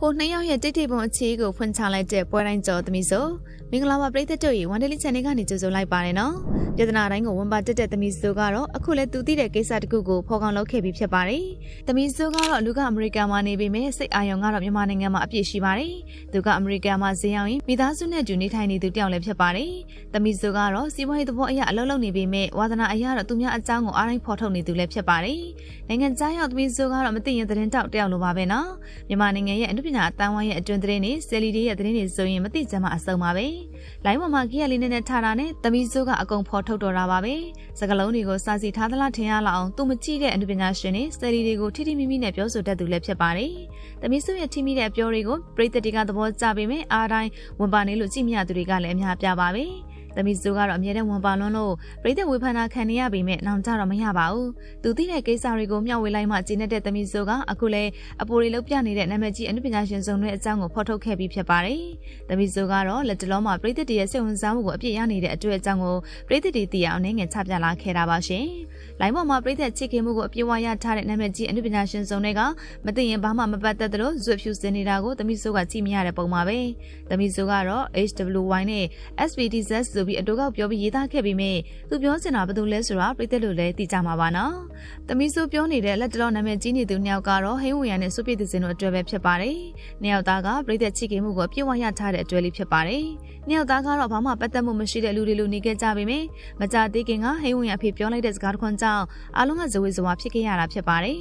ဟိုနှစ်ယောက်ရဲ့တိတ်တိတ်ပုံအခြေကိုဖွင့်ချလိုက်တဲ့ပွဲတိုင်းကြော်သမီးဆိုမင်္ဂလာပါပရိသတ်တို့ရေဝန်ဒလီ channel ကနေကြိုဆိုလိုက်ပါတယ်နော်ပြဿနာတိုင်းကိုဝန်ပါတက်တဲ့သမီးဆိုကတော့အခုလဲသူသိတဲ့ကိစ္စတစ်ခုကိုဖော်ကောင်လုပ်ခဲ့ပြီးဖြစ်ပါတယ်သမီးဆိုကတော့လူကအမေရိကန်မှာနေပေမဲ့စိတ်အာရုံကတော့မြန်မာနိုင်ငံမှာအပြည့်ရှိပါတယ်သူကအမေရိကန်မှာဈေးရောက်ရင်မိသားစုနဲ့တူနေထိုင်နေသူတယောက်လည်းဖြစ်ပါတယ်သမီးဆိုကတော့စီးပွားရေးသဘောအရအလုပ်လုပ်နေပေမဲ့ဝါသနာအရတော့သူများအကြောင်းကိုအားတိုင်းဖော်ထုတ်နေသူလည်းဖြစ်ပါတယ်နိုင်ငံခြားရောက်သမီးဆိုကတော့မသိရင်သတင်းတောက်တယောက်လိုပါပဲနော်မြန်မာနိုင်ငံရဲ့အမှုပညာအတန်းဝိုင်းရဲ့အတွင်းသတင်းတွေဆယ်လီတွေရဲ့သတင်းတွေဆိုရင်မသိကြမှာအဆုံးပါပဲလိုင်းပေါ်မှာကြီးရလေးနဲ့ထားတာနဲ့သမီးစိုးကအကုန်ဖော်ထုတ်တော်တာပါပဲစကလုံးတွေကိုစာစီထားသလားထင်ရလောက်အောင်သူမကြည့်တဲ့အမှုပညာရှင်တွေဆယ်လီတွေကိုထိထိမိမိနဲ့ပြောဆိုတတ်သူလည်းဖြစ်ပါတယ်သမီးစိုးရဲ့ထိမိတဲ့အပြောတွေကိုပရိသတ်တွေကသဘောကျပေမဲ့အားတိုင်းဝန်ပါနေလို့ကြည့်မြသူတွေကလည်းအများပြပါပဲသမီးစိုးကတော့အမြဲတမ်းဝန်ပါလွန်းလို့ပရိသတ်ဝေဖန်တာခံနေရပေမဲ့နောင်ကြတော့မရပါဘူးသူသိတဲ့ကိစ္စတွေကိုမျှဝေလိုက်မှကျင်းတဲ့သမီးစိုးကအခုလဲအပိုတွေလုံးပြနေတဲ့နာမည်ကြီးအမှုပညာရှင်စုံတွေအကြောင်းကိုဖော်ထုတ်ခဲ့ပြီးဖြစ်ပါတယ်သမီးစိုးကတော့လက်တလုံးမှာပရိသတ်တွေရဲ့စိတ်ဝင်စားမှုကိုအပြည့်ရနေတဲ့အတွေ့အကြုံကိုပရိသတ်တွေသိအောင်ငယ်ချပြလာခဲ့တာပါရှင်လိုင်းပေါ်မှာပရိသတ်ချစ်ခင်မှုကိုအပြည့်ဝရထားတဲ့နာမည်ကြီးအမှုပညာရှင်စုံတွေကမသိရင်ဘာမှမပတ်သက်သလိုဇွတ်ဖြူစင်နေတာကိုသမီးစိုးကကြည့်မရတဲ့ပုံပါပဲသမီးစိုးကတော့ HWY နဲ့ SPTZ ဆိုပြီးအတူကောက်ပြောပြီးရေးသားခဲ့ပြီးမြဲသူပြောချင်တာဘာလို့လဲဆိုတာပရိသတ်တို့လည်းသိကြမှာပါနော်သမီးစိုးပြောနေတဲ့လက်တလုံးနာမည်ကြီးနေသူနှစ်ယောက်ကတော့ဟိန်းဝေရနဲ့စုပြည့်သူစင်တို့အတွက်ပဲဖြစ်ပါတယ်နှစ်ယောက်သားကပရိသတ်ချစ်ခင်မှုကိုအပြည့်ဝရထားတဲ့အတွက်လေးဖြစ်ပါတယ်နှစ်ယောက်သားကတော့ဘာမှပတ်သက်မှုမရှိတဲ့လူတွေလိုနေခဲ့ကြပေမဲ့မကြသေးခင်ကဟိန်းဝေရအဖေပြောလိုက်တဲ့စကားတစ်ခွန်းကြောင့်အားလုံးကဇဝေဇဝါဖြစ်ခဲ့ရတာဖြစ်ပါတယ်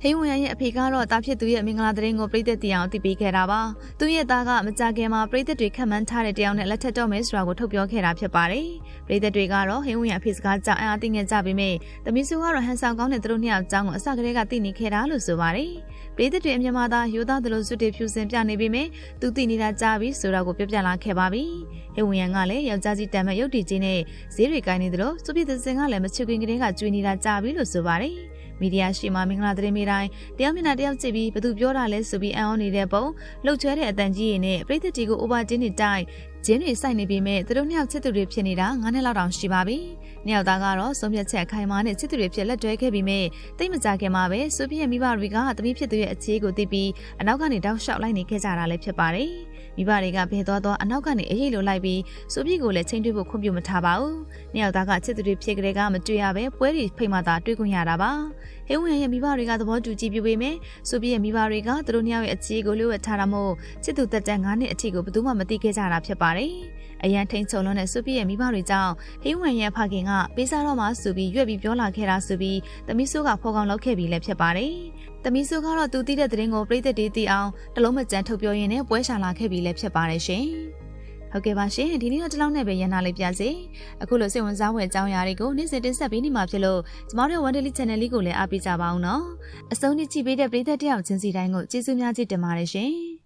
ဟိန်းဝရရဲ့အဖေကတော့တာဖြစ်သူရဲ့မင်္ဂလာသတင်းကိုပရိသတ်တီအောင်သိပေးခဲ့တာပါ။သူရဲ့သားကမကြခင်မှာပရိသတ်တွေခံမှန်းထားတဲ့တရားနဲ့လက်ထပ်တော့မယ်ဆိုတာကိုထုတ်ပြောခဲ့တာဖြစ်ပါတယ်။ပရိသတ်တွေကတော့ဟိန်းဝရအဖေစကားကြောင့်အားသိငယ်ကြပေမဲ့သမီးစုကတော့ဟန်ဆောင်ကောင်းတဲ့သူတို့နှစ်ယောက်အကြောင်းကိုအစကတည်းကသိနေခဲ့တာလို့ဆိုပါတယ်။ပရိသတ်တွေအမြင်မှာသာရိုးသားသလိုစွတ်တွေဖြူစင်ပြနေပေမဲ့သူသိနေတာကြားပြီးဆိုတာကိုပြောပြလာခဲ့ပါပြီ။ဟိန်းဝရကလည်းယောက်ျားကြီးတမ်းမဲ့ရုပ်တည်ခြင်းနဲ့ဈေးတွေကိုင်းနေသလိုစုပြည့်သူစင်ကလည်းမချွေခင်ကလေးကကျွေးနေတာကြားပြီးလို့ဆိုပါတယ်။မီဒီယာရှိမှမင်္ဂလာသတင်းမိတိုင်းတယောက်မျက်နှာတယောက်ကြည့်ပြီးဘသူပြောတာလဲဆိုပြီးအံ့ဩနေတဲ့ပုံလှုပ်ချွဲတဲ့အတန်ကြီးရည်နဲ့ပရိသတ်တီကိုအိုဘာကျင်းနေတိုက်ဂျင်းတွေစိုက်နေပြီးမဲ့သူတို့နှစ်ယောက်ချစ်သူတွေဖြစ်နေတာ9နှစ်လောက်တောင်ရှိပါပြီ။နှစ်ယောက်သားကတော့ဆုံးဖြတ်ချက်ခိုင်မာနဲ့ချစ်သူတွေဖြစ်လက်တွဲခဲ့ပြီးမဲ့တိတ်မကြခင်မှာပဲစူပြည့်ရဲ့မိဘတွေကသမီးဖြစ်သူရဲ့အခြေကိုသိပြီးအနောက်ကနေတောက်လျှောက်လိုက်နေခဲ့ကြတာလည်းဖြစ်ပါတယ်။မိဘတွေကဘယ်သွားအနောက်ကနေအေးလိုလိုက်ပြီးစူပြည့်ကိုလည်းချိန်တွေ့ဖို့ခွင့်ပြုမထားပါဘူး။နှစ်ယောက်သားကချစ်သူတွေဖြစ်ကြတဲ့ကမတွေ့ရပဲပွဲတွေဖိတ်မှသာတွေ့ခွင့်ရတာပါ။ဟိန်းဝရရဲ့မိဘတွေကသဘောတူကြည့်ပြပေမဲ့စူပြည့်ရဲ့မိဘတွေကသူတို့နှစ်ယောက်ရဲ့အခြေကိုလျှို့ဝှက်ထားတာမို့ချစ်သူတက်တန်း9နှစ်အထိကိုဘယ်သူမှမသိခဲ့ကြတာဖြစ်ပါတယ်။အရန်ထိန်ချုံလုံးတဲ့စူပြည့်ရဲ့မိဘတွေကြောင့်ဟိန်းဝရရဲ့ဖခင်ကပေးစားတော့မှဆိုပြီးရွက်ပြီးပြောလာခဲ့တာဆိုပြီးသမီးဆိုးကဖော်ကောင်လုပ်ခဲ့ပြီးလည်းဖြစ်ပါတယ်။သမီးဆိုးကတော့သူသိတဲ့သတင်းကိုပြည်သက်တွေသိအောင်တလုံးမကြမ်းထုတ်ပြောရင်းနဲ့ပွဲရှာလာခဲ့ပြီးလည်းဖြစ်ပါတယ်ရှင်။ဟုတ်ကဲ့ပါရှင်ဒီနေ့တော့ဒီလောက်နဲ့ပဲရန်နာလေးပြစေအခုလိုစိတ်ဝင်စားဖွယ်အကြောင်းအရာတွေကိုနေ့စဉ်တင်ဆက်ပေးနေမှာဖြစ်လို့ကျမတို့ဝန်ဒလီ channel လေးကိုလည်းအားပေးကြပါအောင်နော်အဆုံးထိကြည့်ပေးတဲ့ပရိသတ်တယောက်ချင်းစီတိုင်းကိုကျေးဇူးများကြီးတင်ပါတယ်ရှင်